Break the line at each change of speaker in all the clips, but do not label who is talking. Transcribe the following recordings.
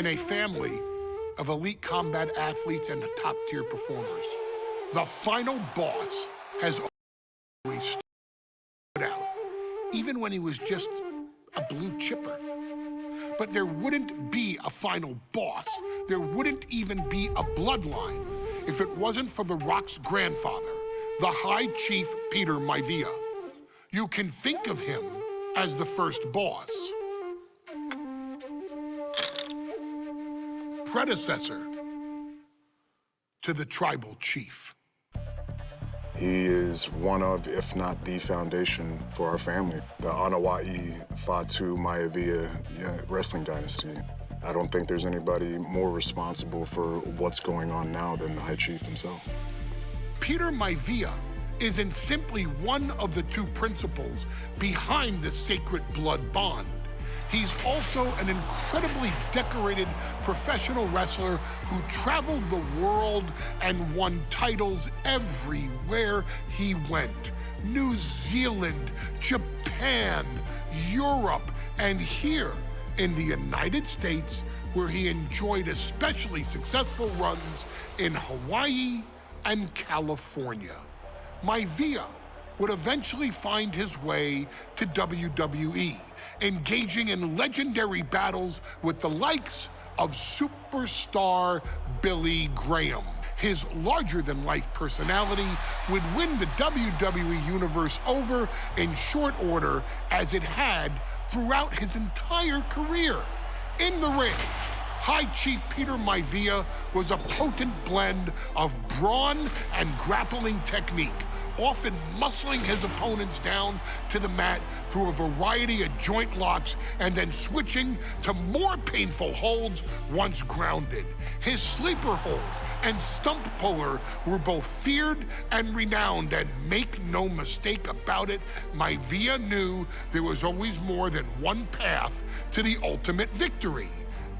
in a family of elite combat athletes and top-tier performers. The final boss has always stood out, even when he was just a blue chipper. But there wouldn't be a final boss. There wouldn't even be a bloodline if it wasn't for The Rock's grandfather, the High Chief Peter Maivia. You can think of him as the first boss. Predecessor to the tribal chief.
He is one of, if not the foundation for our family. The Anawa'i Fatu Maivia wrestling dynasty. I don't think there's anybody more responsible for what's going on now than the High Chief himself.
Peter Maivia isn't simply one of the two principals behind the sacred blood bond. He's also an incredibly decorated professional wrestler who traveled the world and won titles everywhere he went. New Zealand, Japan, Europe, and here in the United States, where he enjoyed especially successful runs in Hawaii and California. Maivia would eventually find his way to WWE, engaging in legendary battles with the likes of superstar Billy Graham. His larger-than-life personality would win the WWE Universe over in short order, as it had throughout his entire career. In the ring, High Chief Peter Maivia was a potent blend of brawn and grappling technique, often muscling his opponents down to the mat through a variety of joint locks and then switching to more painful holds once grounded. His sleeper hold and stump puller were both feared and renowned, and make no mistake about it, Maivia knew there was always more than one path to the ultimate victory.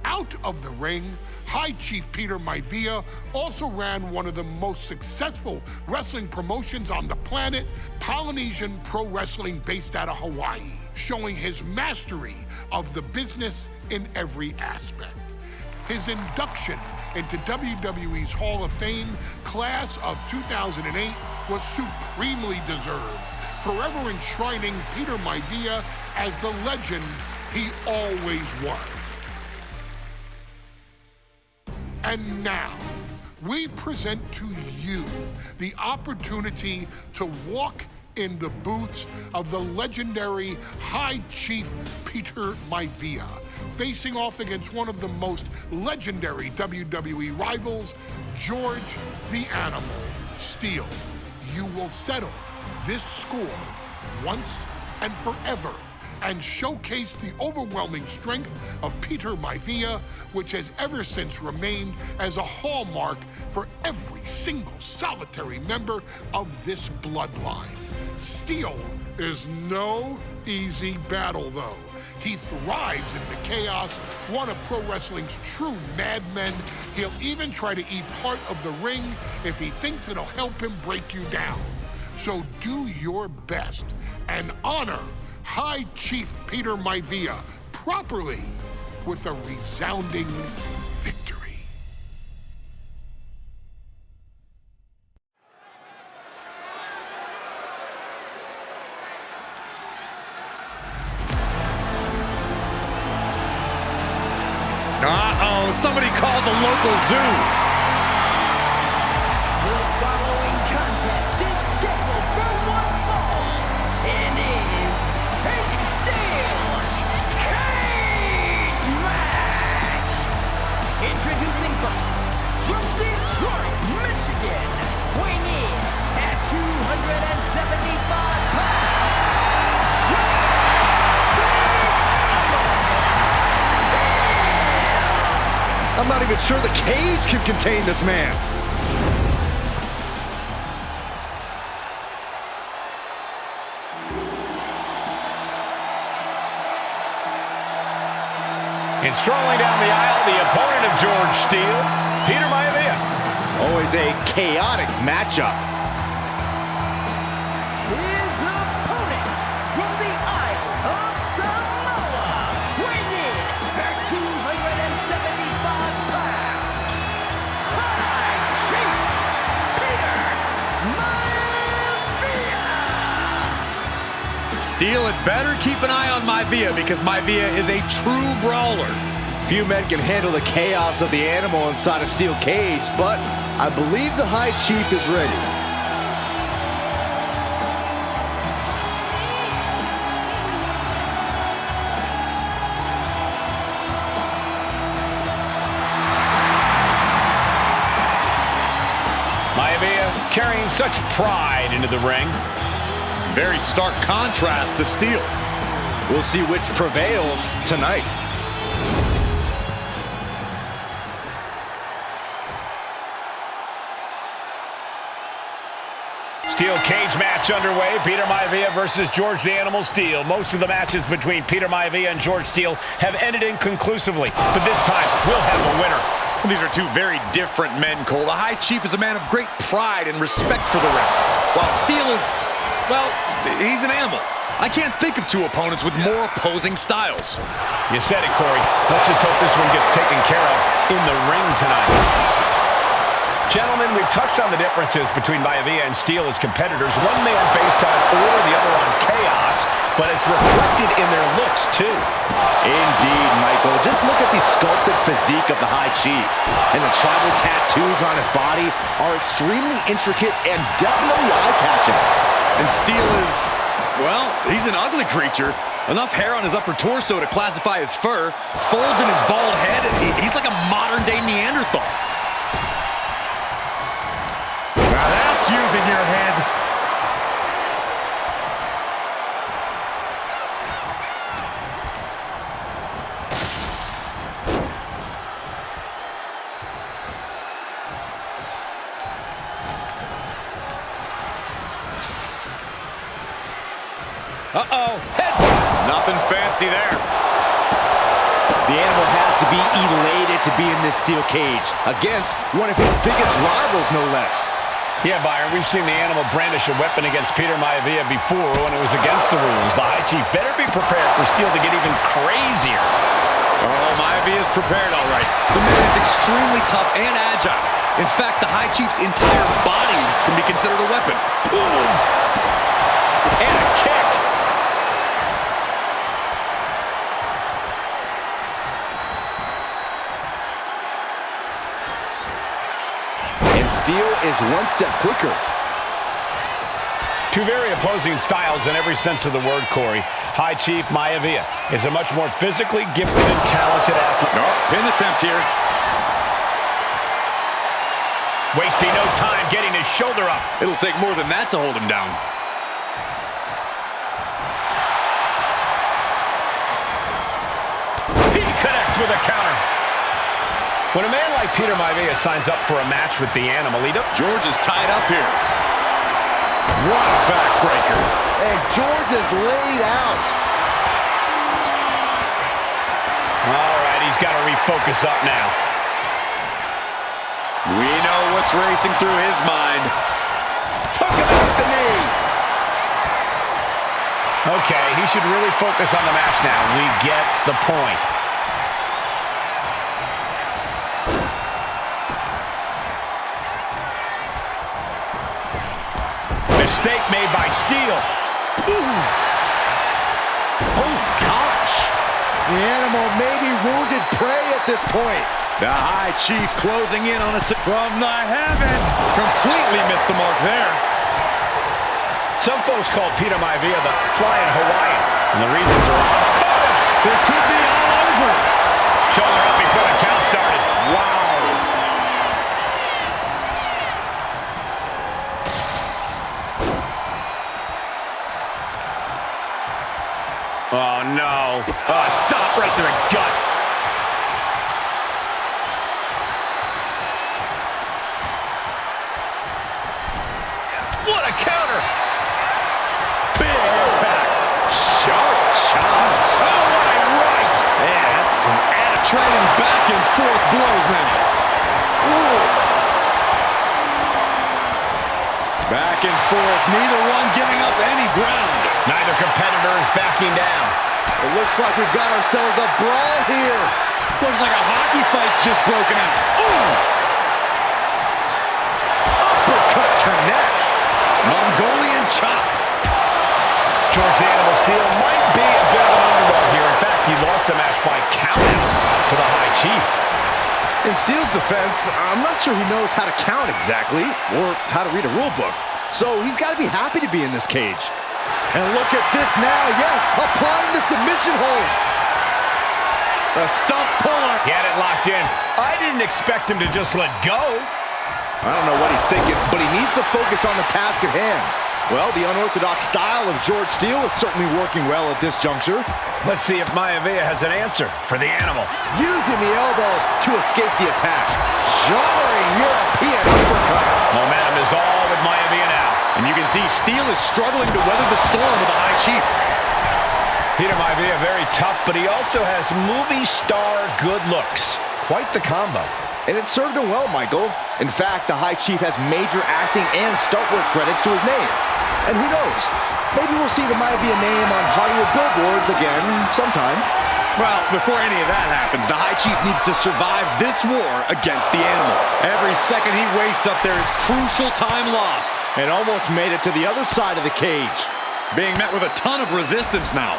Out of the ring, High Chief Peter Maivia also ran one of the most successful wrestling promotions on the planet, Polynesian Pro Wrestling, based out of Hawaii, showing his mastery of the business in every aspect. His induction into WWE's Hall of Fame class of 2008 was supremely deserved, forever enshrining Peter Maivia as the legend he always was. And now, we present to you the opportunity to walk in the boots of the legendary High Chief Peter Maivia, facing off against one of the most legendary WWE rivals, George the Animal Steele. You will settle this score once and forever, and showcase the overwhelming strength of Peter Maivia, which has ever since remained as a hallmark for every single solitary member of this bloodline. Steele is no easy battle, though. He thrives in the chaos, one of pro wrestling's true madmen. He'll even try to eat part of the ring if he thinks it'll help him break you down. So do your best and honor High Chief Peter Maivia properly with a resounding victory.
Uh-oh, somebody called the local zoo.
The following contest is scheduled for one fall and is a steel cage match. Introducing first, from Detroit, Michigan, weighing in at 275 pounds.
I'm not even sure the cage can contain this man.
And strolling down the aisle, the opponent of George Steele, Peter Maivia.
Always a chaotic matchup.
His opponent from the Isle of Samoa, weighing in at 275
Steele had better keep an eye on Maivia because Maivia is a true brawler.
Few men can handle the chaos of the animal inside a steel cage, but I believe the High Chief is ready.
Maivia carrying such pride into the ring.
Very stark contrast to Steele.
We'll see which prevails tonight.
Steel cage match underway. Peter Maivia versus George the Animal Steele. Most of the matches between Peter Maivia and George Steele have ended inconclusively, but this time we'll have a winner.
These are two very different men, Cole. The High Chief is a man of great pride and respect for the ring, while Steele is, well, he's an animal. I can't think of two opponents with more opposing styles.
You said it, Corey. Let's just hope this one gets taken care of in the ring tonight. Gentlemen, we've touched on the differences between Maivia and Steele as competitors. One man based on order, the other on chaos, but it's reflected in their looks, too.
Indeed, Michael. Just look at the sculpted physique of the High Chief. And the tribal tattoos on his body are extremely intricate and definitely eye-catching.
And Steele is, well, he's an ugly creature. Enough hair on his upper torso to classify as fur. Folds in his bald head. He's like a modern-day Neanderthal.
Now that's using your head.
Uh-oh, headbutt. Nothing fancy there.
The animal has to be elated to be in this steel cage against one of his biggest rivals, no less.
Yeah, Byron, we've seen the animal brandish a weapon against Peter Maivia before when it was against the rules. The High Chief better be prepared for Steele to get even crazier.
Oh, Maivia is prepared, all right. The man is extremely tough and agile. In fact, the High Chief's entire body can be considered a weapon. Boom! And a kick.
Steele is one step quicker.
Two very opposing styles in every sense of the word, Corey. High Chief Maivia is a much more physically gifted and talented athlete.
No, pin attempt here.
Wasting no time getting his shoulder up.
It'll take more than that to hold him down.
He connects with a counter. When a man like Peter Maivia signs up for a match with the animal,
George is tied up here. What a backbreaker.
And George is laid out.
All right, he's got to refocus up now.
We know what's racing through his mind.
Took him out with the knee.
Okay, he should really focus on the match now. We get the point. Mistake made by Steele.
Ooh. Oh, gosh. The animal may be wounded prey at this point.
The High Chief closing in on us from the heavens. Completely missed the mark there.
Some folks call Peter Maivia the Flying Hawaiian, and the reasons are all.
This could be all over.
Shoulder up before the count started.
Wow.
Oh, no. Oh, stop right to the gut. What a counter.
Big impact. Sharp chop. Oh, what a right.
Yeah, that's some attitude.
Trading back and forth blows now. Ooh. Back and forth. Neither one giving up any ground.
Neither competitor is backing down.
It looks like we've got ourselves a brawl here.
Looks like a hockey fight's just broken out. Ooh!
Uppercut connects.
Mongolian chop.
George the Animal Steele might be a bit of an underdog here. In fact, he lost the match by countout to the High Chief.
In Steele's defense, I'm not sure he knows how to count exactly or how to read a rule book. So he's got to be happy to be in this cage. And look at this now. Yes, applying the submission hold.
A stump puller.
He had it locked in. I didn't expect him to just let go.
I don't know what he's thinking, but he needs to focus on the task at hand. Well, the unorthodox style of George Steele is certainly working well at this juncture.
Let's see if Maivia has an answer for the Animal.
Using the elbow to escape the attack. Jarring European uppercut.
Momentum is all with Maivia now.
And you can see Steele is struggling to weather the storm with the High Chief.
Peter Maivia, very tough, but he also has movie star good looks. Quite the combo.
And it served him well, Michael. In fact, the High Chief has major acting and stunt work credits to his name. And who knows, maybe we'll see the Maivia name on Hollywood billboards again sometime.
Well, before any of that happens, the High Chief needs to survive this war against the Animal. Every second he wastes up there is crucial time lost.
And almost made it to the other side of the cage.
Being met with a ton of resistance now.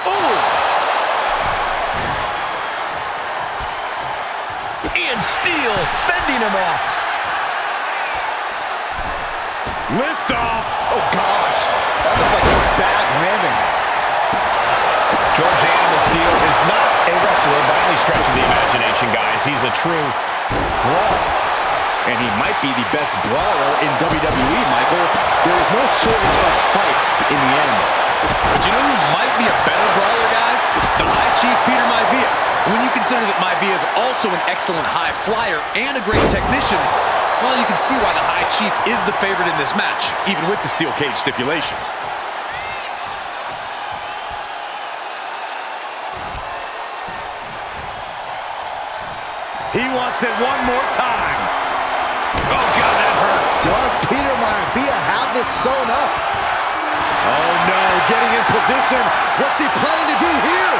Oh!
And Steele fending him off.
Lift off.
Oh, gosh. That looked like a bad landing.
George Animal Steele is not a wrestler by any stretch of the imagination, guys. He's a true brawler.
And he might be the best brawler in WWE, Michael. There is no shortage of fight in the Animal.
But you know who might be a better brawler, guys? The High Chief, Peter Maivia. When you consider that Maivia is also an excellent high flyer and a great technician, well, you can see why the High Chief is the favorite in this match, even with the steel cage stipulation. He wants it one more time. Oh, God, that hurt.
Does Peter Maivia have this sewn up?
Oh, no, getting in position. What's he planning to do here?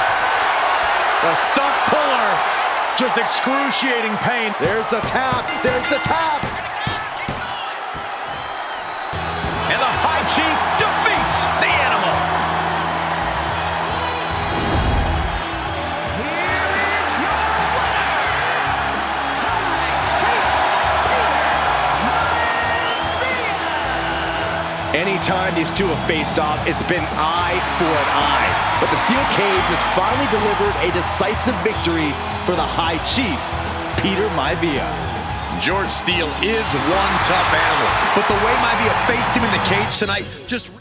A stump puller. Just excruciating pain.
There's the tap. There's the tap.
And the High Chief defeats the Animal.
Anytime these two have faced off, it's been eye for an eye. But the steel cage has finally delivered a decisive victory for the High Chief, Peter Maivia.
George Steele is one tough animal, but the way Maivia faced him in the cage tonight just